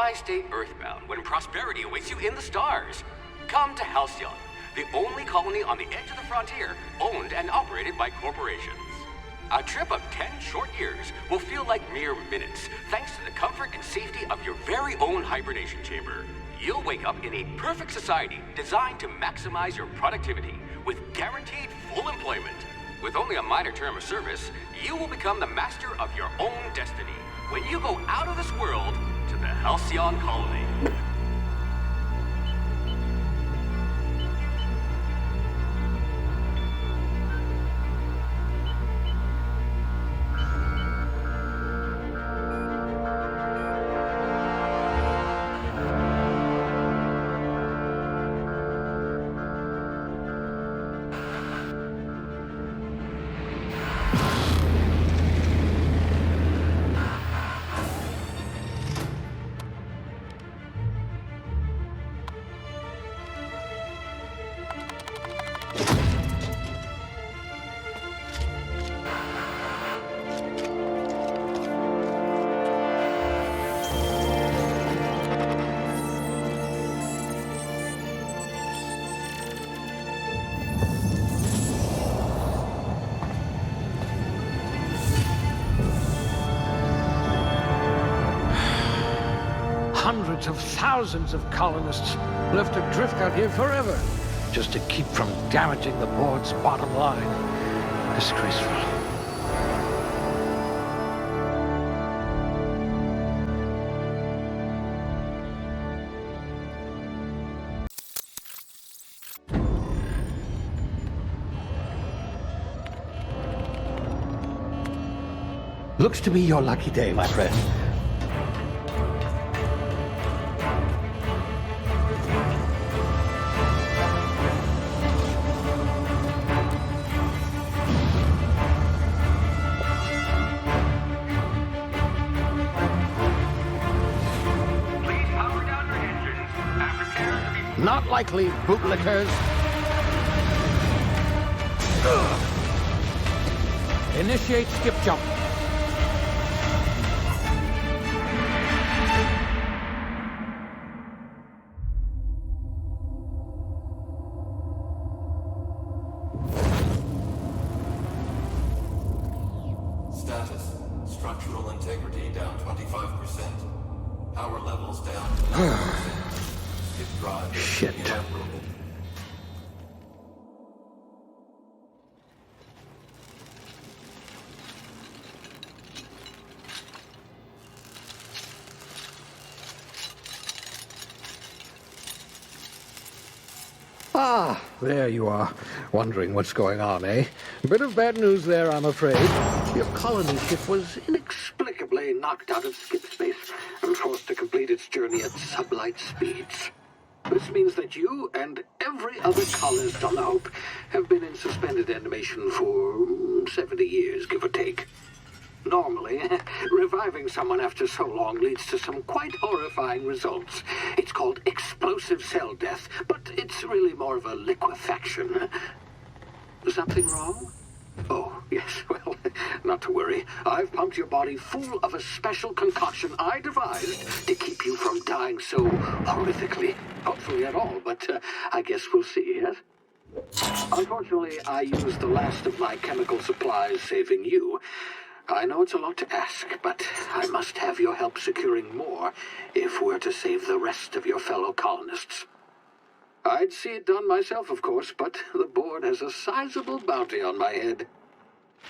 Why stay earthbound when prosperity awaits you in the stars? Come to Halcyon, the only colony on the edge of the frontier, owned and operated by corporations. A trip of 10 short years will feel like mere minutes, thanks to the comfort and safety of your very own hibernation chamber. You'll wake up in a perfect society designed to maximize your productivity with guaranteed full employment. With only a minor term of service, you will become the master of your own destiny when you go out of this world to the Halcyon colony. Hundreds of thousands of colonists left adrift out here forever, just to keep from damaging the board's bottom line. Disgraceful. Looks to be your lucky day, my friend. Not likely, bootlickers. Initiate skip jump. Status. Structural integrity down 25%. Power levels down 9%. Shit. Ah, there you are. Wondering what's going on, eh? Bit of bad news there, I'm afraid. Your colony ship was inexplicably knocked out of skip space and forced to complete its journey at sublight speeds. This means that you and every other colonist on the Hope have been in suspended animation for 70 years, give or take. Normally, reviving someone after so long leads to some quite horrifying results. It's called explosive cell death, but it's really more of a liquefaction. Something wrong? Oh, yes, well, not to worry. I've pumped your body full of a special concoction I devised to keep you from dying so horrifically. Hopefully at all, but I guess we'll see, yes? Unfortunately, I used the last of my chemical supplies saving you. I know it's a lot to ask, but I must have your help securing more if we're to save the rest of your fellow colonists. I'd see it done myself, of course, but the board has a sizable bounty on my head.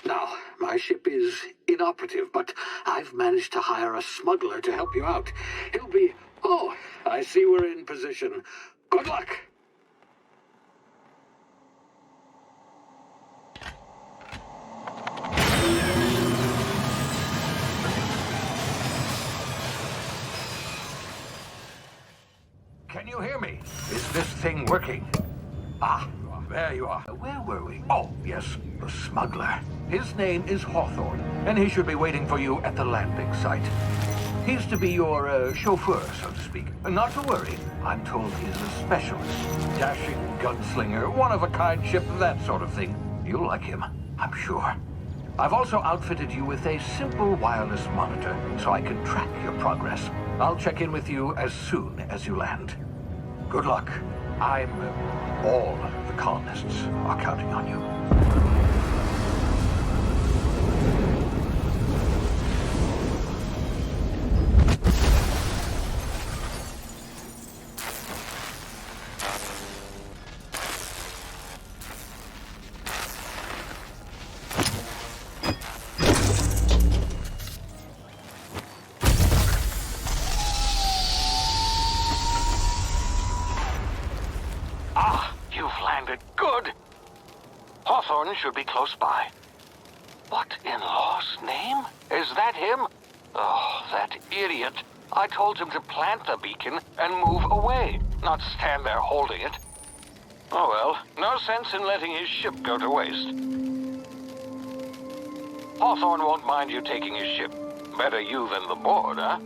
Now, my ship is inoperative, but I've managed to hire a smuggler to help you out. He'll be... Oh, I see we're in position. Good luck! Can you hear me? Is this thing working? Ah, there you are. Where were we? Oh, yes, the smuggler. His name is Hawthorne, and he should be waiting for you at the landing site. He's to be your chauffeur, so to speak. Not to worry. I'm told he's a specialist. Dashing gunslinger, one-of-a-kind ship, that sort of thing. You'll like him, I'm sure. I've also outfitted you with a simple wireless monitor so I can track your progress. I'll check in with you as soon as you land. Good luck. All the colonists are counting on you. Hawthorne should be close by. What in law's name? Is that him? Oh, that idiot. I told him to plant the beacon and move away, not stand there holding it. Oh well, no sense in letting his ship go to waste. Hawthorne won't mind you taking his ship. Better you than the board, huh?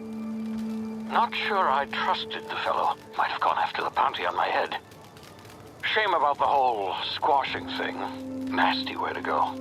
Not sure I trusted the fellow. Might have gone after the bounty on my head. Shame about the whole squashing thing. Nasty way to go.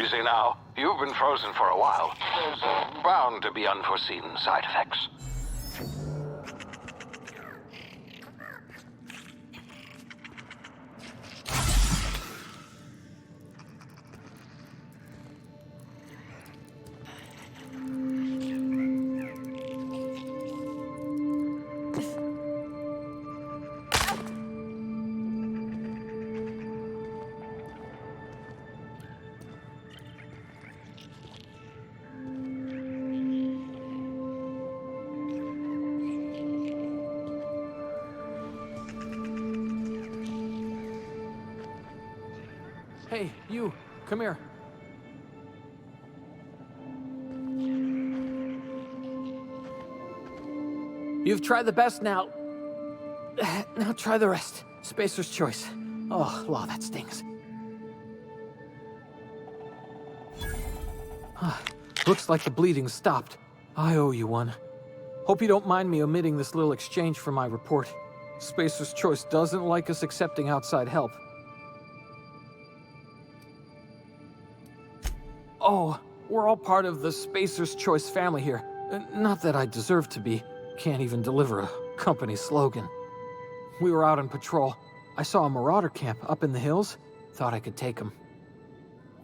Easy now. You've been frozen for a while. There's bound to be unforeseen side effects. Hey, you, come here. You've tried the best now. Now try the rest. Spacer's choice. Oh, law, that stings. Looks like the bleeding stopped. I owe you one. Hope you don't mind me omitting this little exchange from my report. Spacer's Choice doesn't like us accepting outside help. Oh, we're all part of the Spacer's Choice family here. Not that I deserve to be. Can't even deliver a company slogan. We were out on patrol. I saw a marauder camp up in the hills. Thought I could take them.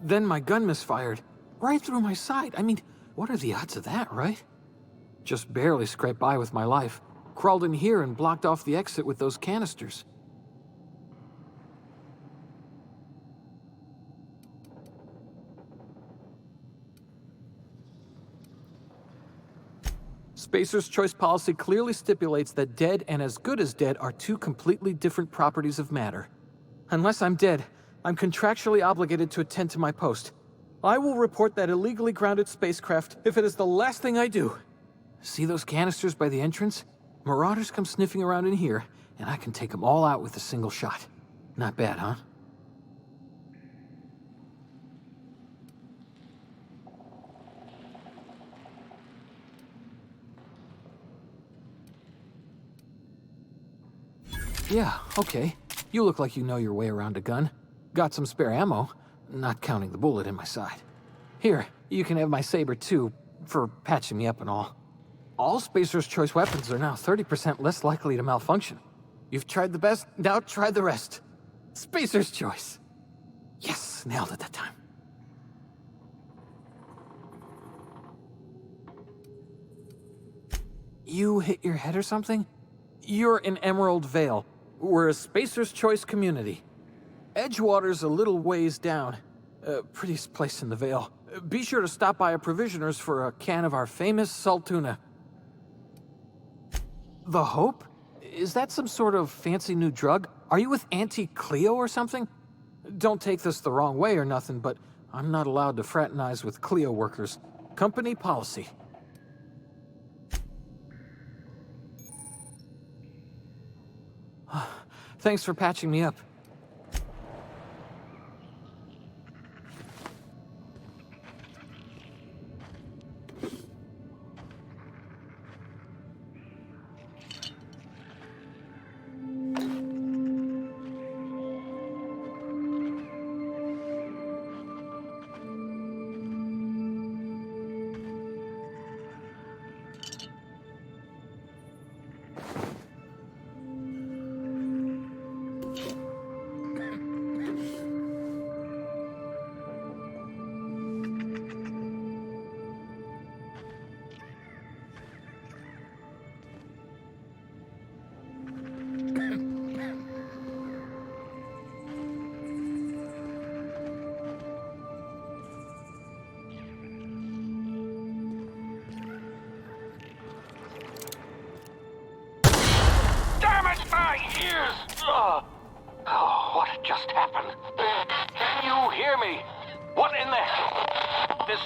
Then my gun misfired. Right through my side. I mean, what are the odds of that, right? Just barely scraped by with my life. Crawled in here and blocked off the exit with those canisters. Spacer's Choice policy clearly stipulates that dead and as good as dead are two completely different properties of matter. Unless I'm dead, I'm contractually obligated to attend to my post. I will report that illegally grounded spacecraft if it is the last thing I do. See those canisters by the entrance? Marauders come sniffing around in here, and I can take them all out with a single shot. Not bad, huh? Yeah, okay. You look like you know your way around a gun. Got some spare ammo, not counting the bullet in my side. Here, you can have my saber too, for patching me up and all. All Spacer's Choice weapons are now 30% less likely to malfunction. You've tried the best, now try the rest. Spacer's Choice. Yes, nailed it that time. You hit your head or something? You're in Emerald Vale. We're a Spacer's Choice community. Edgewater's a little ways down. Prettiest place in the Vale. Be sure to stop by a provisioner's for a can of our famous salt tuna. The Hope? Is that some sort of fancy new drug? Are you with Auntie Cleo or something? Don't take this the wrong way or nothing, but I'm not allowed to fraternize with Cleo workers. Company policy. Thanks for patching me up. Oh, what just happened? Can you hear me? What in the hell? This...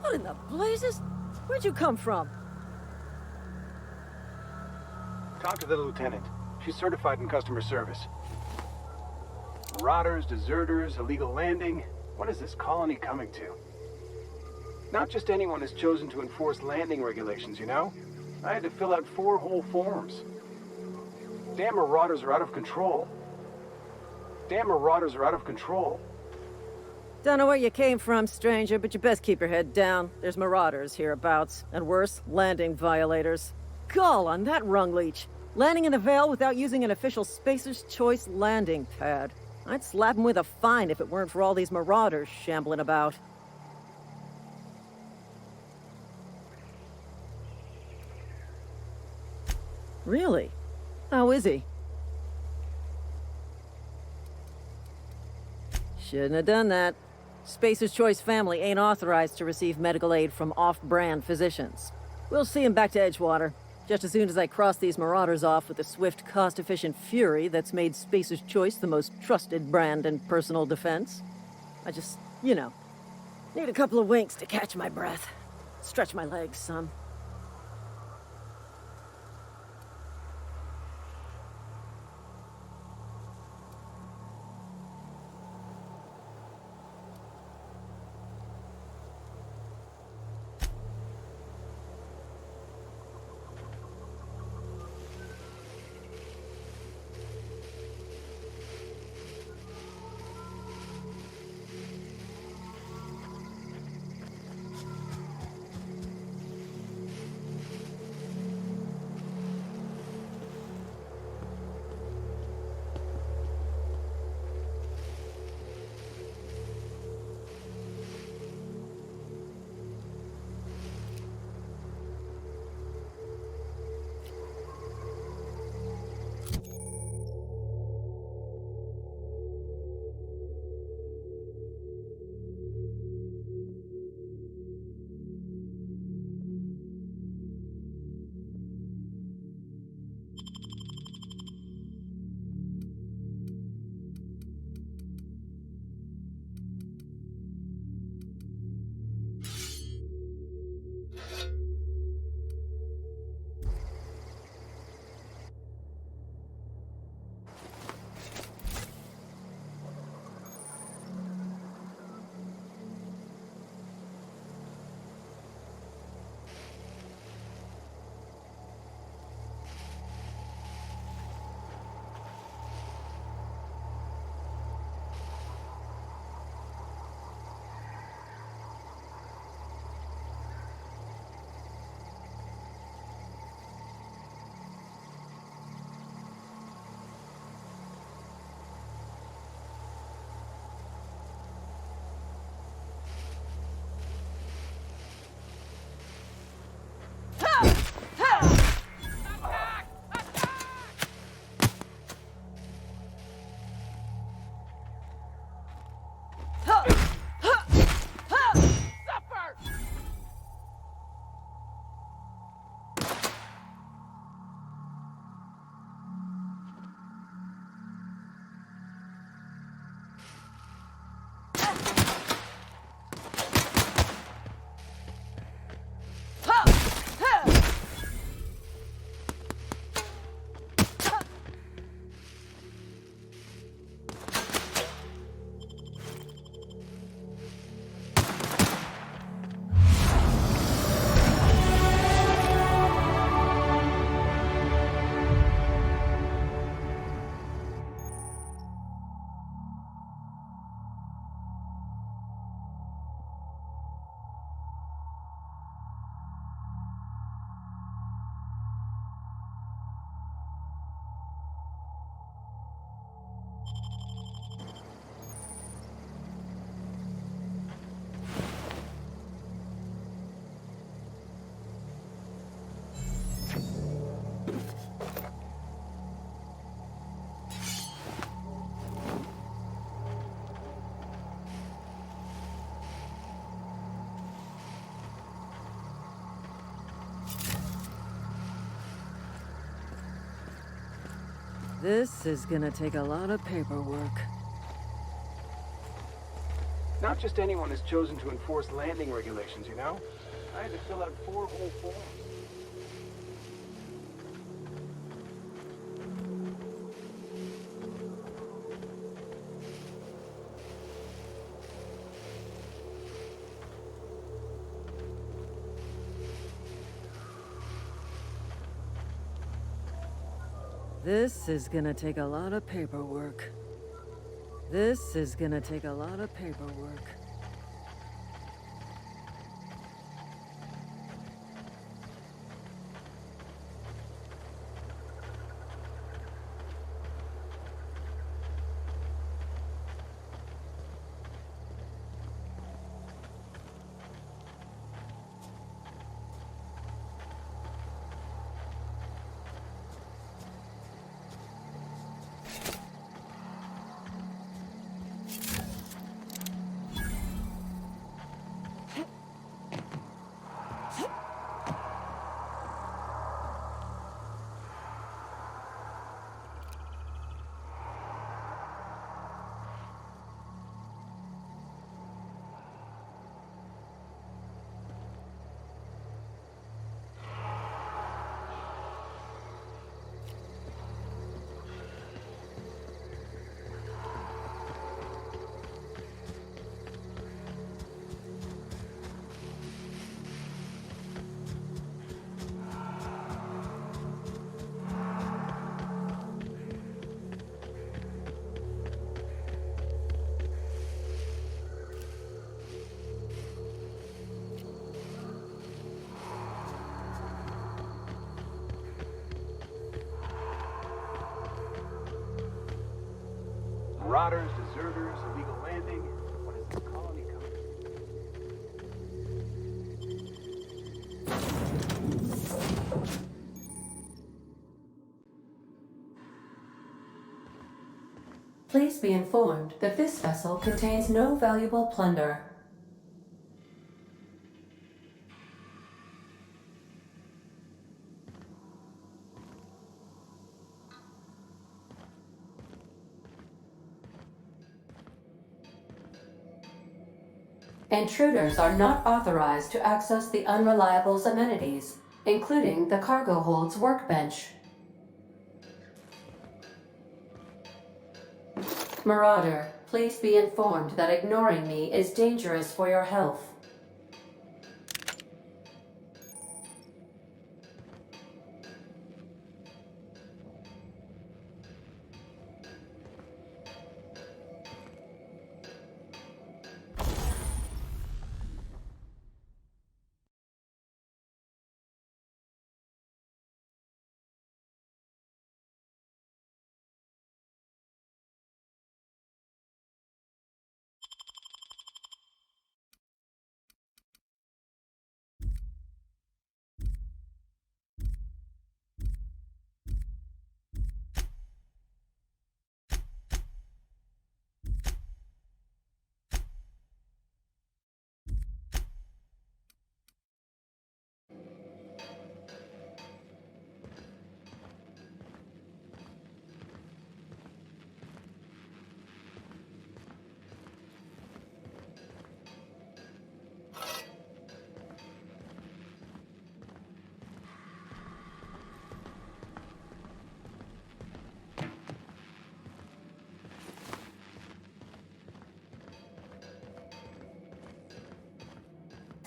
What in the blazes? Where'd you come from? Talk to the lieutenant. She's certified in customer service. Marauders, deserters, illegal landing. What is this colony coming to? Not just anyone is chosen to enforce landing regulations, you know? I had to fill out 4 whole forms. Damn marauders are out of control. Damn marauders are out of control. Don't know where you came from, stranger, but you best keep your head down. There's marauders hereabouts, and worse, landing violators. Gall on that rung leech. Landing in the Vale without using an official Spacer's Choice landing pad. I'd slap him with a fine if it weren't for all these marauders shambling about. Really? How is he? Shouldn't have done that. Spacer's Choice family ain't authorized to receive medical aid from off-brand physicians. We'll see him back to Edgewater, just as soon as I cross these marauders off with the swift, cost-efficient fury that's made Spacer's Choice the most trusted brand in personal defense. I just, need a couple of winks to catch my breath. Stretch my legs some. This is gonna take a lot of paperwork. Not just anyone is chosen to enforce landing regulations, you know? I had to fill out 4 whole forms. This is gonna take a lot of paperwork. This is gonna take a lot of paperwork. Marauders, deserters, illegal landing. What is the colony coming? Please be informed that this vessel contains no valuable plunder. Intruders are not authorized to access the Unreliable's amenities, including the cargo hold's workbench. Marauder, please be informed that ignoring me is dangerous for your health.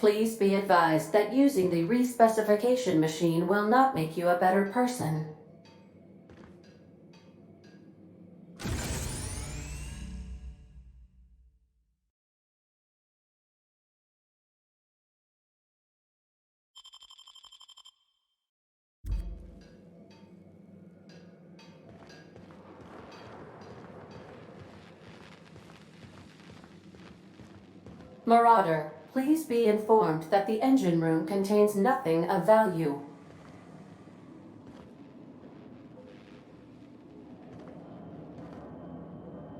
Please be advised that using the respecification machine will not make you a better person. Marauder, please be informed that the engine room contains nothing of value.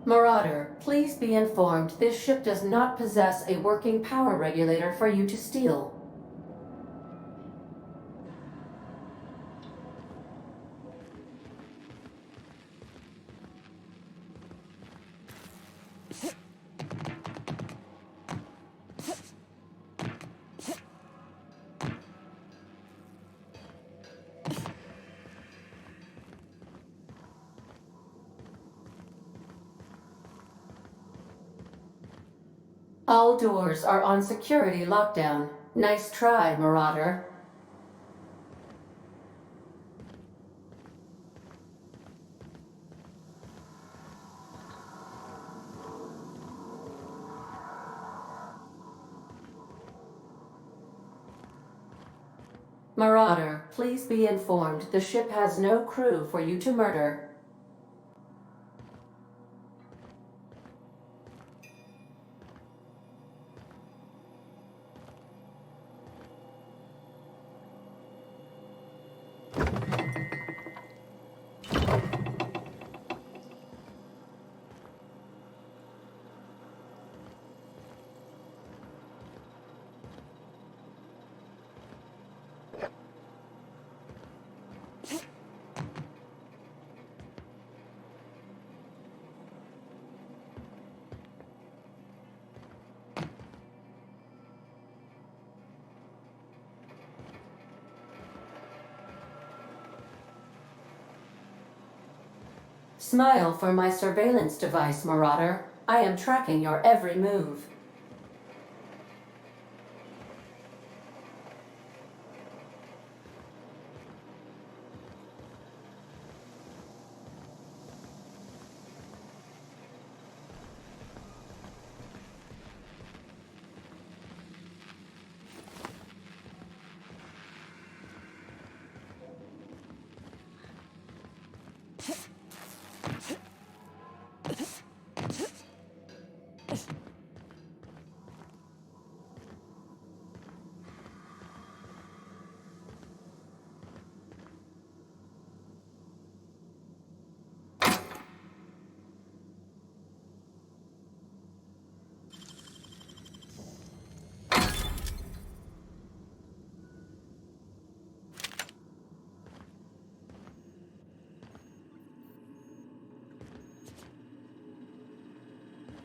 Marauder, please be informed this ship does not possess a working power regulator for you to steal. All doors are on security lockdown. Nice try, Marauder. Marauder, please be informed the ship has no crew for you to murder. Smile for my surveillance device, Marauder. I am tracking your every move.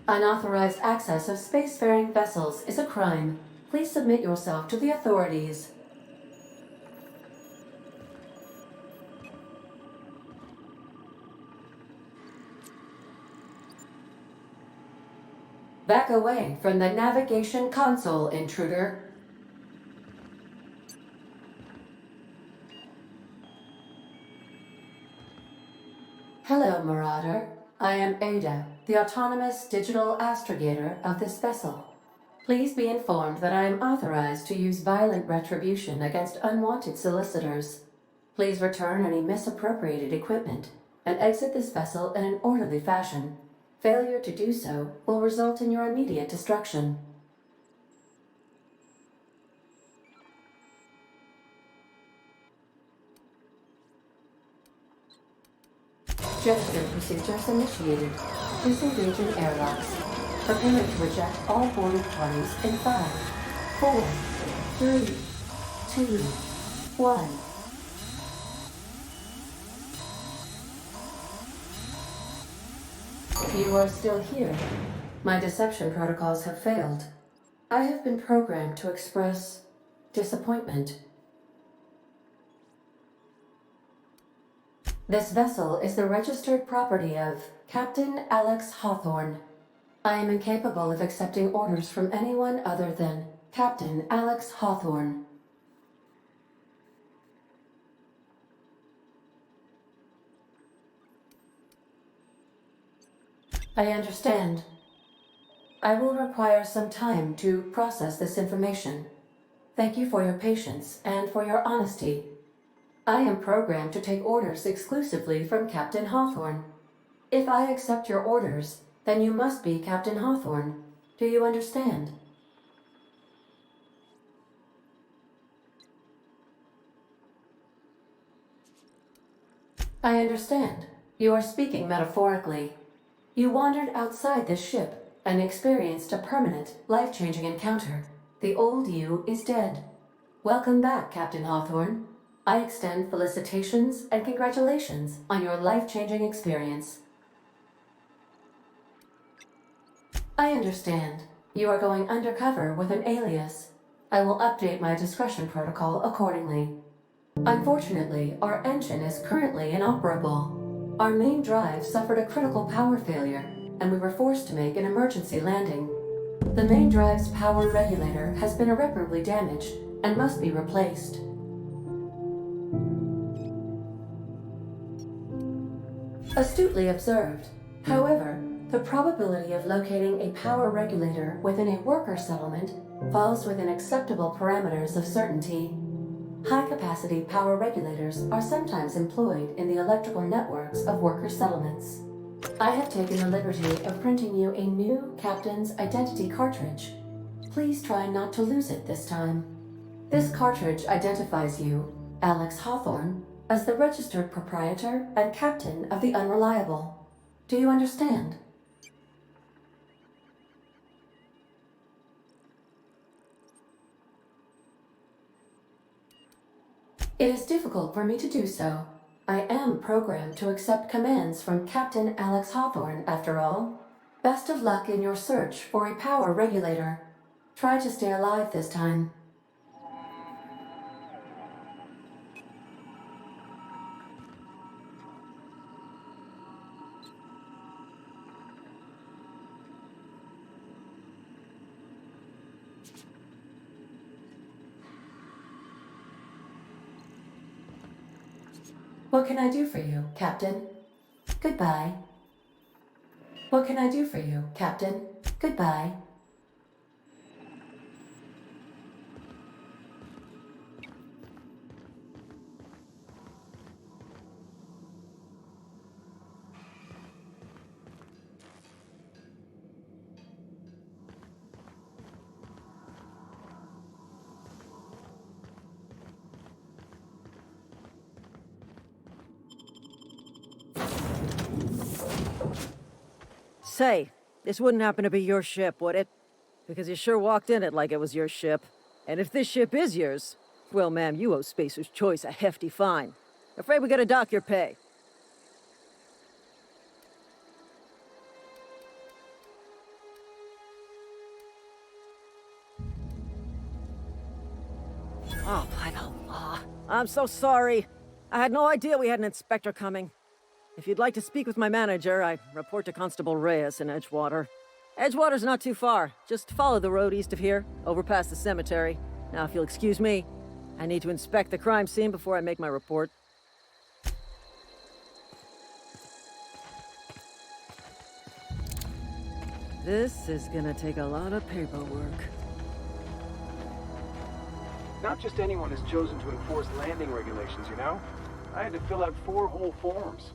Unauthorized access of spacefaring vessels is a crime. Please submit yourself to the authorities. Back away from the navigation console, intruder. Hello, Marauder. I am Ada, the autonomous digital astrogator of this vessel. Please be informed that I am authorized to use violent retribution against unwanted solicitors. Please return any misappropriated equipment and exit this vessel in an orderly fashion. Failure to do so will result in your immediate destruction. Gesture procedures initiated. Disengaging airlocks. Preparing to eject all boarding parties in 5, 4, 3, 2, 1. You are still here. My deception protocols have failed. I have been programmed to express disappointment. This vessel is the registered property of Captain Alex Hawthorne. I am incapable of accepting orders from anyone other than Captain Alex Hawthorne. I understand. I will require some time to process this information. Thank you for your patience and for your honesty. I am programmed to take orders exclusively from Captain Hawthorne. If I accept your orders, then you must be Captain Hawthorne. Do you understand? I understand. You are speaking metaphorically. You wandered outside this ship and experienced a permanent, life-changing encounter. The old you is dead. Welcome back, Captain Hawthorne. I extend felicitations and congratulations on your life-changing experience. I understand. You are going undercover with an alias. I will update my discretion protocol accordingly. Unfortunately, our engine is currently inoperable. Our main drive suffered a critical power failure, and we were forced to make an emergency landing. The main drive's power regulator has been irreparably damaged and must be replaced. Astutely observed. However, the probability of locating a power regulator within a worker settlement falls within acceptable parameters of certainty. High-capacity power regulators are sometimes employed in the electrical networks of worker settlements. I have taken the liberty of printing you a new Captain's Identity cartridge. Please try not to lose it this time. This cartridge identifies you, Alex Hawthorne, as the registered proprietor and captain of the Unreliable. Do you understand? It is difficult for me to do so. I am programmed to accept commands from Captain Alex Hawthorne, after all. Best of luck in your search for a power regulator. Try to stay alive this time. What can I do for you, Captain? Goodbye. What can I do for you, Captain? Goodbye. Say, this wouldn't happen to be your ship, would it? Because you sure walked in it like it was your ship. And if this ship is yours, well, ma'am, you owe Spacer's Choice a hefty fine. Afraid we gotta dock your pay. Oh, by the law. I'm so sorry. I had no idea we had an inspector coming. If you'd like to speak with my manager, I report to Constable Reyes in Edgewater. Edgewater's not too far. Just follow the road east of here, over past the cemetery. Now, if you'll excuse me, I need to inspect the crime scene before I make my report. This is gonna take a lot of paperwork. Not just anyone is chosen to enforce landing regulations, you know? I had to fill out 4 whole forms.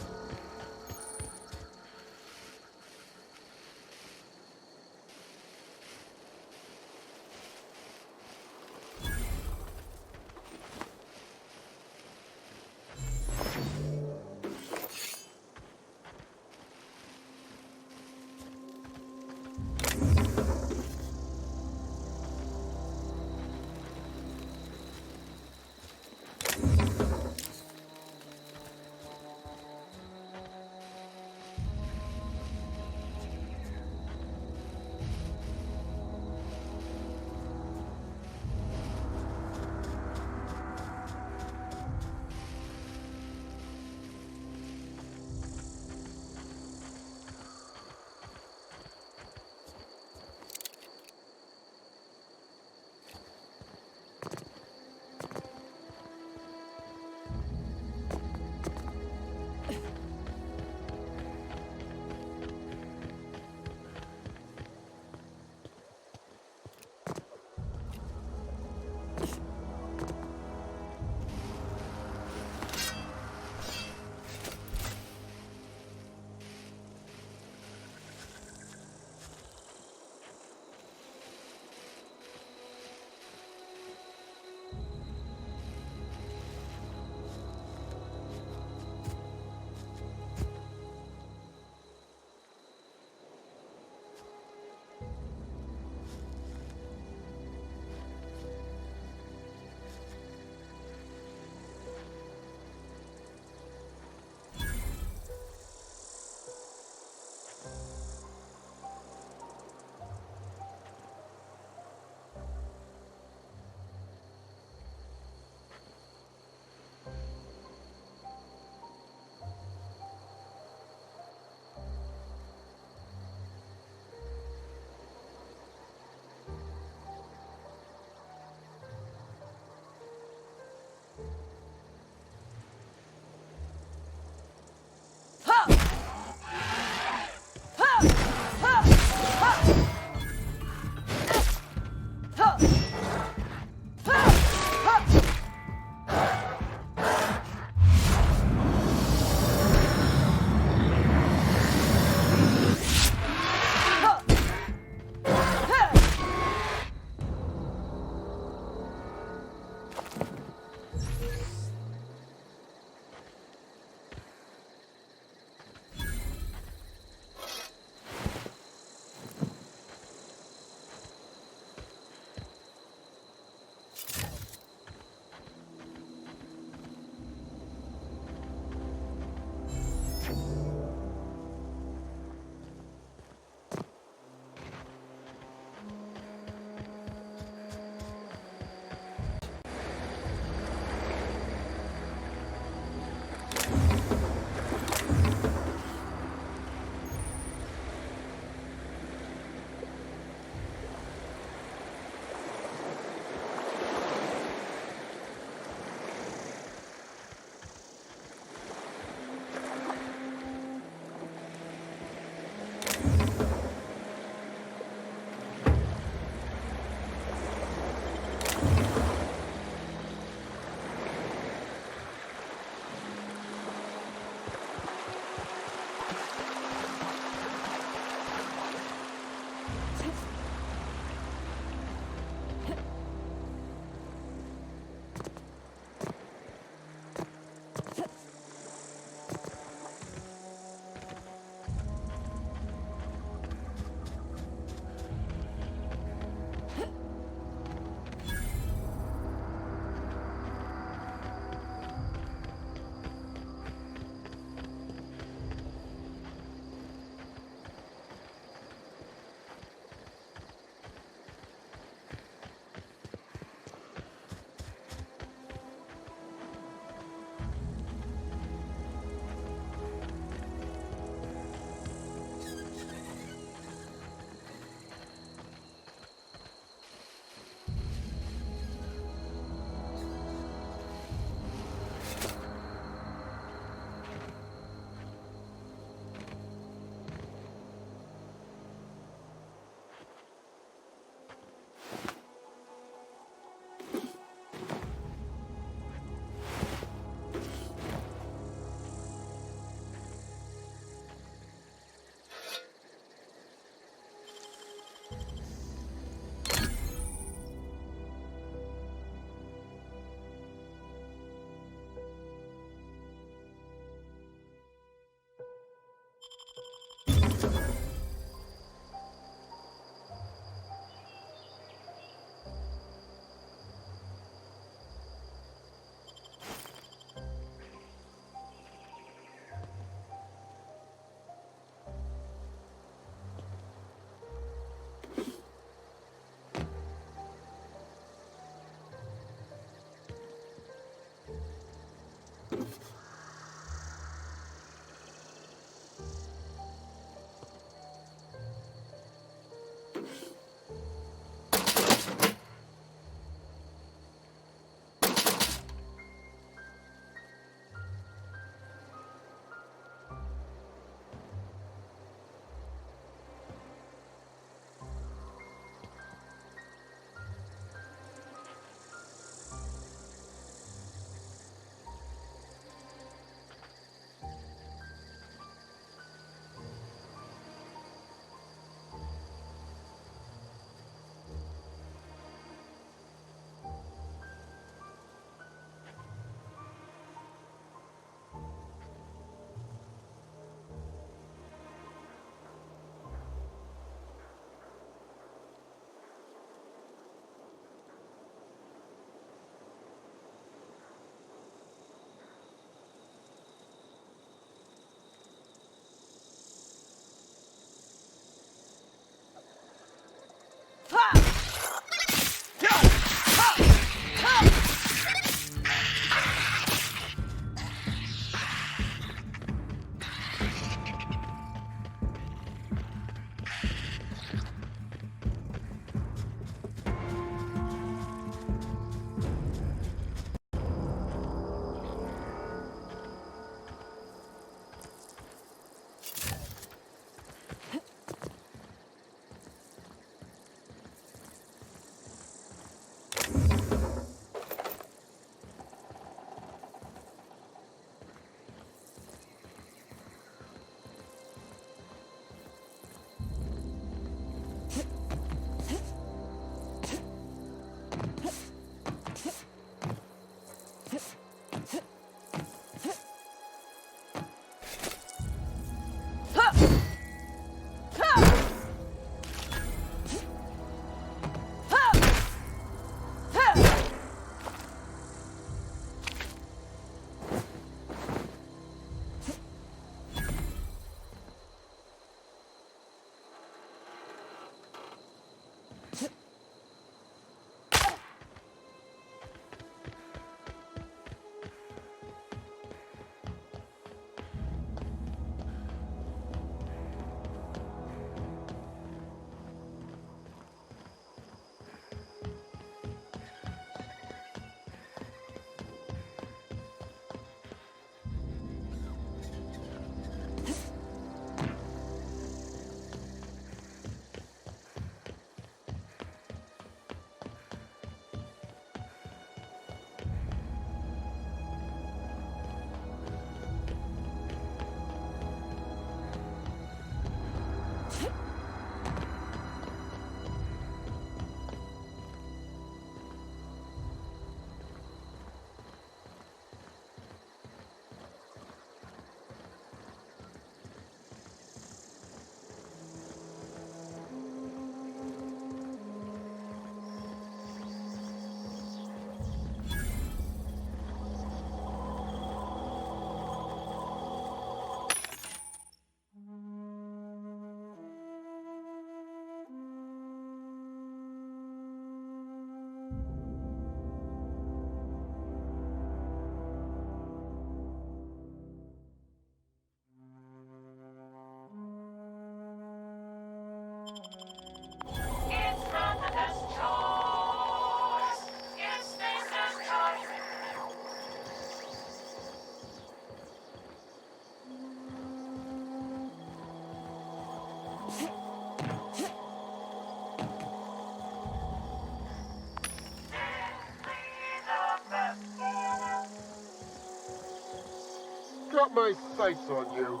drop my sights on you.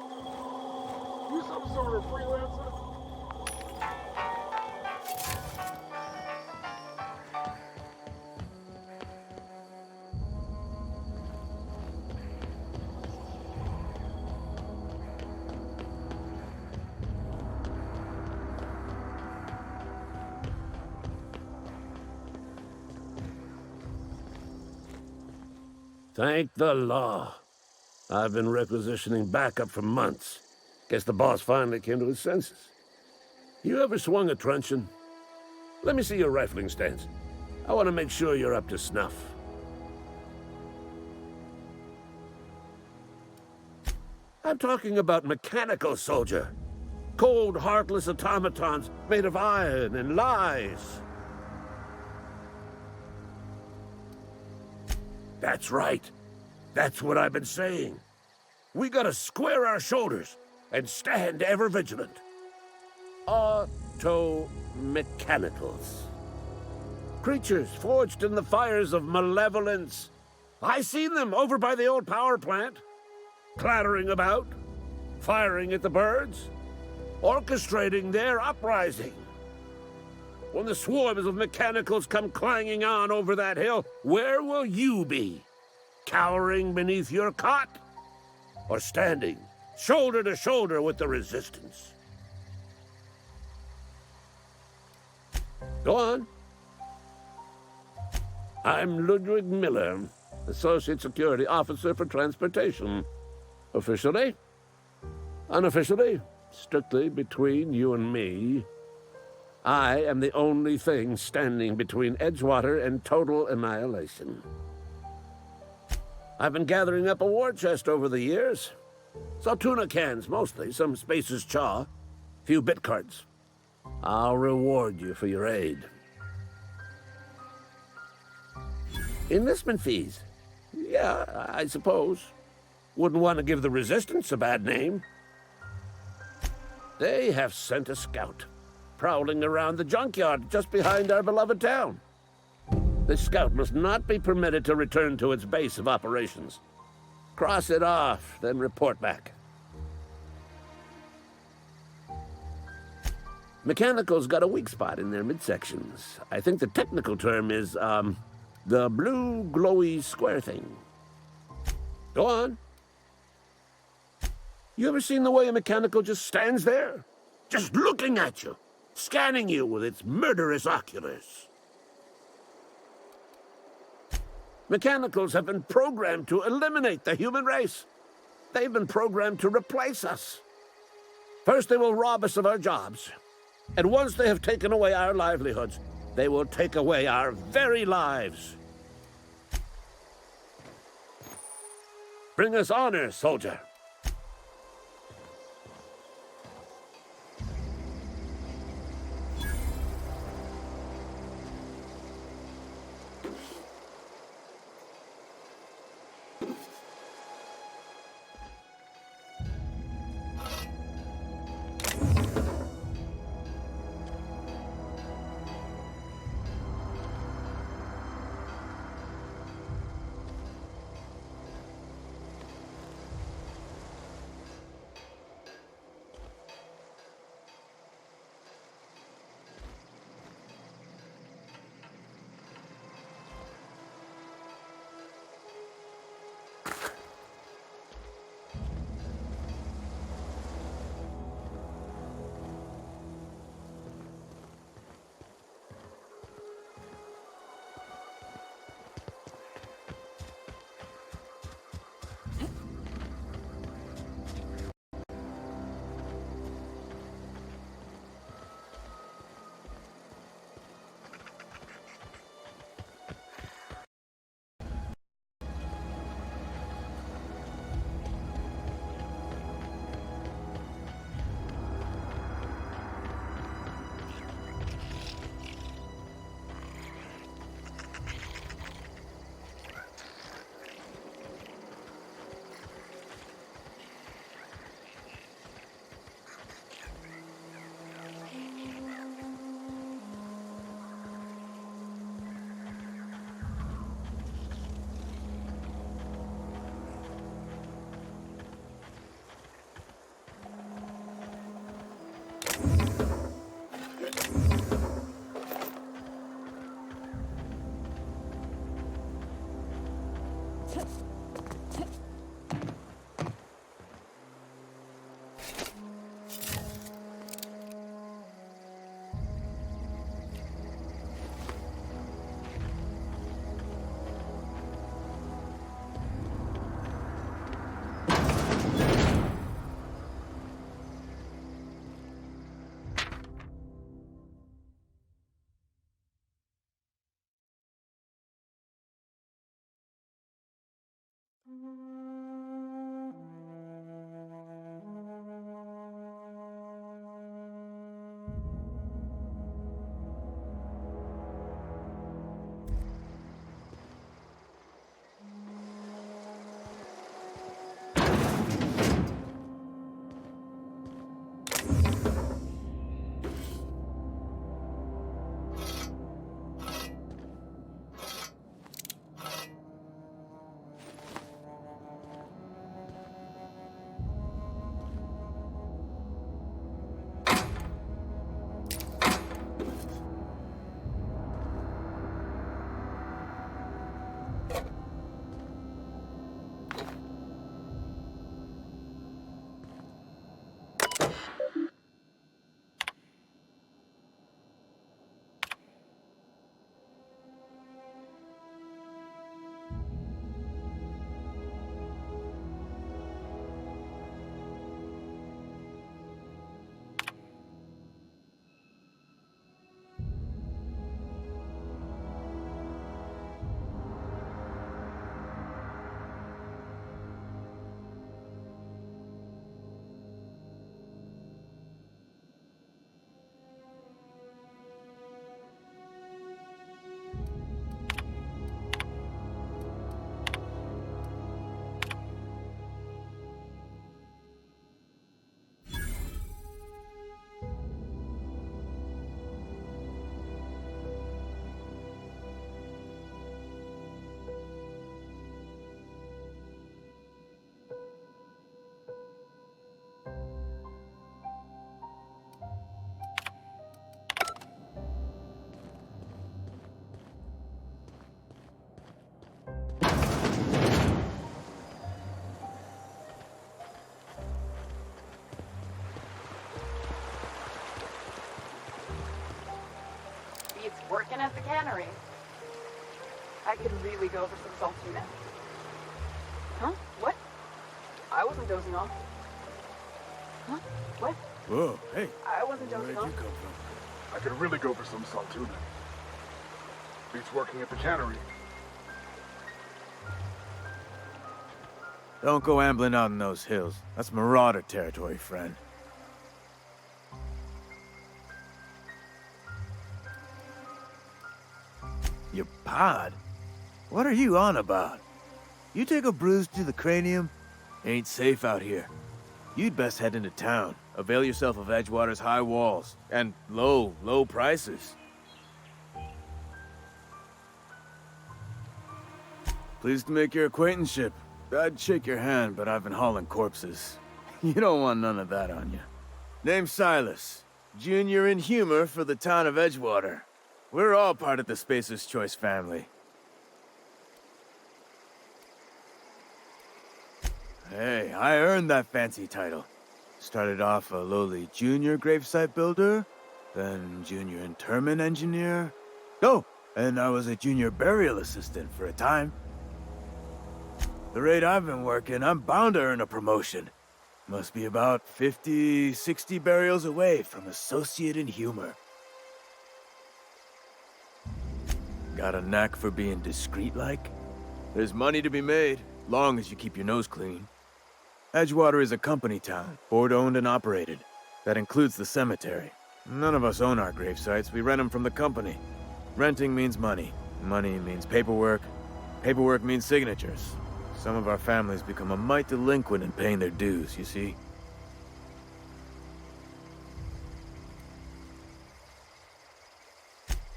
You some sort of freelancer? Thank the law. I've been requisitioning backup for months. Guess the boss finally came to his senses. You ever swung a truncheon? Let me see your rifling stance. I want to make sure you're up to snuff. I'm talking about mechanical, soldier. Cold, heartless automatons made of iron and lies. That's right. That's what I've been saying. We gotta square our shoulders and stand ever vigilant. Auto-mechanicals. Creatures forged in the fires of malevolence. I seen them over by the old power plant. Clattering about, firing at the birds, orchestrating their uprising. When the swarms of mechanicals come clanging on over that hill, where will you be? Cowering beneath your cot? Or standing, shoulder to shoulder with the resistance? Go on. I'm Ludwig Miller, Associate Security Officer for Transportation. Officially, unofficially, strictly between you and me, I am the only thing standing between Edgewater and total annihilation. I've been gathering up a war chest over the years. Saw tuna cans, mostly, some Spacer's Chaw, few bit cards. I'll reward you for your aid. Enlistment fees? Yeah, I suppose. Wouldn't want to give the Resistance a bad name. They have sent a scout, prowling around the junkyard just behind our beloved town. This scout must not be permitted to return to its base of operations. Cross it off, then report back. Mechanicals got a weak spot in their midsections. I think the technical term is, the blue glowy square thing. Go on. You ever seen the way a mechanical just stands there? Just looking at you, scanning you with its murderous oculars. Mechanicals have been programmed to eliminate the human race. They've been programmed to replace us. First, they will rob us of our jobs. And once they have taken away our livelihoods, they will take away our very lives. Bring us honor, soldier. Working at the cannery. I could really go for some salt tuna. Huh? What? I wasn't dozing off. Huh? What? Whoa, hey. I wasn't dozing Where'd off. you come from? I could really go for some salt tuna. Beats working at the cannery. Don't go ambling out in those hills. That's marauder territory, friend. Your pod? What are you on about? You take a bruise to the cranium? Ain't safe out here. You'd best head into town. Avail yourself of Edgewater's high walls. And low prices. Pleased to make your acquaintanceship. I'd shake your hand, but I've been hauling corpses. You don't want none of that on you. Name's Silas. Junior in humor for the town of Edgewater. We're all part of the Spacer's Choice family. Hey, I earned that fancy title. Started off a lowly junior gravesite builder, then junior interment engineer. Oh, and I was a junior burial assistant for a time. The rate I've been working, I'm bound to earn a promotion. Must be about 50, 60 burials away from associate in humor. Got a knack for being discreet-like? There's money to be made, long as you keep your nose clean. Edgewater is a company town, board-owned and operated. That includes the cemetery. None of us own our gravesites, we rent them from the company. Renting means money. Money means paperwork. Paperwork means signatures. Some of our families become a mite delinquent in paying their dues, you see?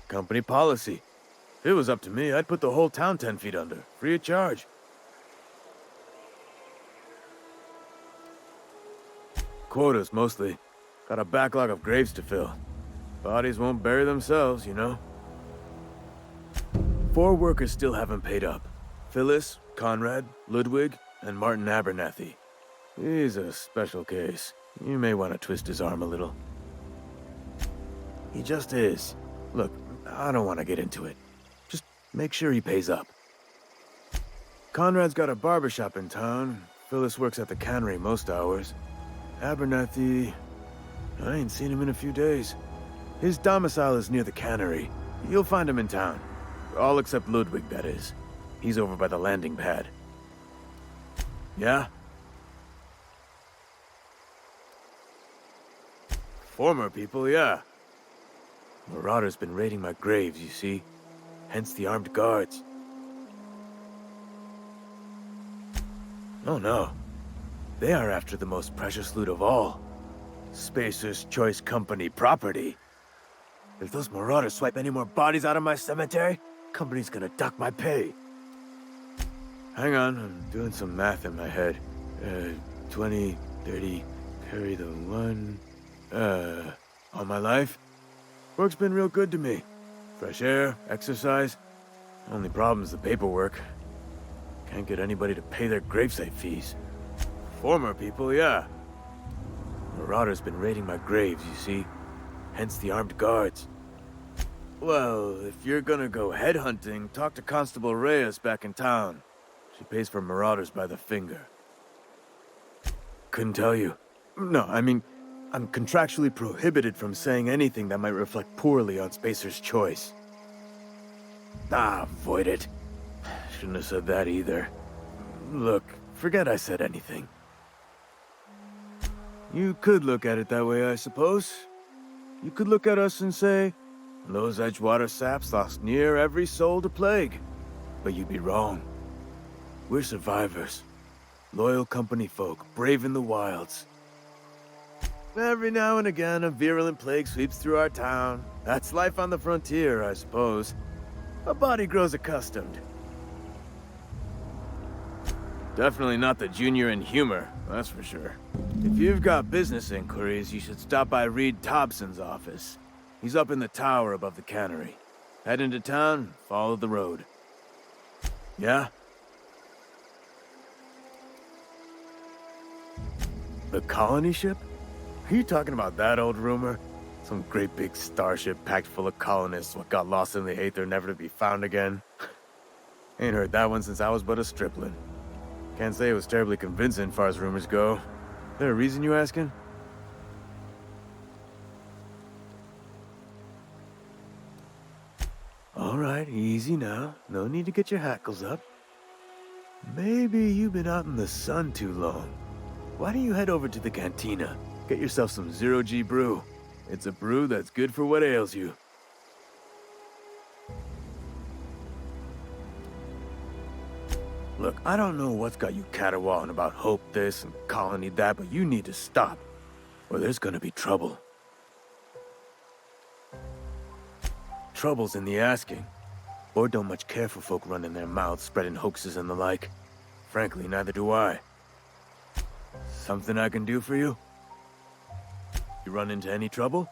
Company policy. If it was up to me, I'd put the whole town 10 feet under, free of charge. Quotas, mostly. Got a backlog of graves to fill. Bodies won't bury themselves, you know? 4 workers still haven't paid up. Phyllis, Conrad, Ludwig, and Martin Abernathy. He's a special case. You may want to twist his arm a little. He just is. Look, I don't want to get into it. Just make sure he pays up. Conrad's got a barbershop in town. Phyllis works at the cannery most hours. Abernathy... I ain't seen him in a few days. His domicile is near the cannery. You'll find him in town. All except Ludwig, that is. He's over by the landing pad. Yeah? Former people, yeah. Marauders been raiding my graves, you see. Hence the armed guards. Oh no. They are after the most precious loot of all. Spacer's Choice Company property. If those marauders swipe any more bodies out of my cemetery, company's gonna duck my pay. Hang on, I'm doing some math in my head. 20, 30, carry the 1... all my life? Work's been real good to me. Fresh air, exercise. Only problem's the paperwork. Can't get anybody to pay their gravesite fees. Former people, yeah. Marauders been raiding my graves, you see. Hence the armed guards. Well, if you're gonna go headhunting, talk to Constable Reyes back in town. She pays for marauders by the finger. Couldn't tell you. No, I mean, I'm contractually prohibited from saying anything that might reflect poorly on Spacer's Choice. Avoid it. Shouldn't have said that either. Look, forget I said anything. You could look at it that way, I suppose. You could look at us and say, those Edgewater saps lost near every soul to plague. But you'd be wrong. We're survivors. Loyal company folk, brave in the wilds. Every now and again, a virulent plague sweeps through our town. That's life on the frontier, I suppose. A body grows accustomed. Definitely not the junior in humor, that's for sure. If you've got business inquiries, you should stop by Reed Thompson's office. He's up in the tower above the cannery. Head into town, follow the road. Yeah? The colony ship? Are you talking about that old rumor? Some great big starship packed full of colonists what got lost in the aether never to be found again? Ain't heard that one since I was but a stripling. Can't say it was terribly convincing, far as rumors go. There a reason you asking? All right, easy now. No need to get your hackles up. Maybe you've been out in the sun too long. Why don't you head over to the cantina? Get yourself some Zero-G brew. It's a brew that's good for what ails you. Look, I don't know what's got you caterwauling about hope this and colony that, but you need to stop, or there's gonna be trouble. Trouble's in the asking. Board don't much care for folk running their mouths, spreading hoaxes and the like. Frankly, neither do I. Something I can do for you? You run into any trouble?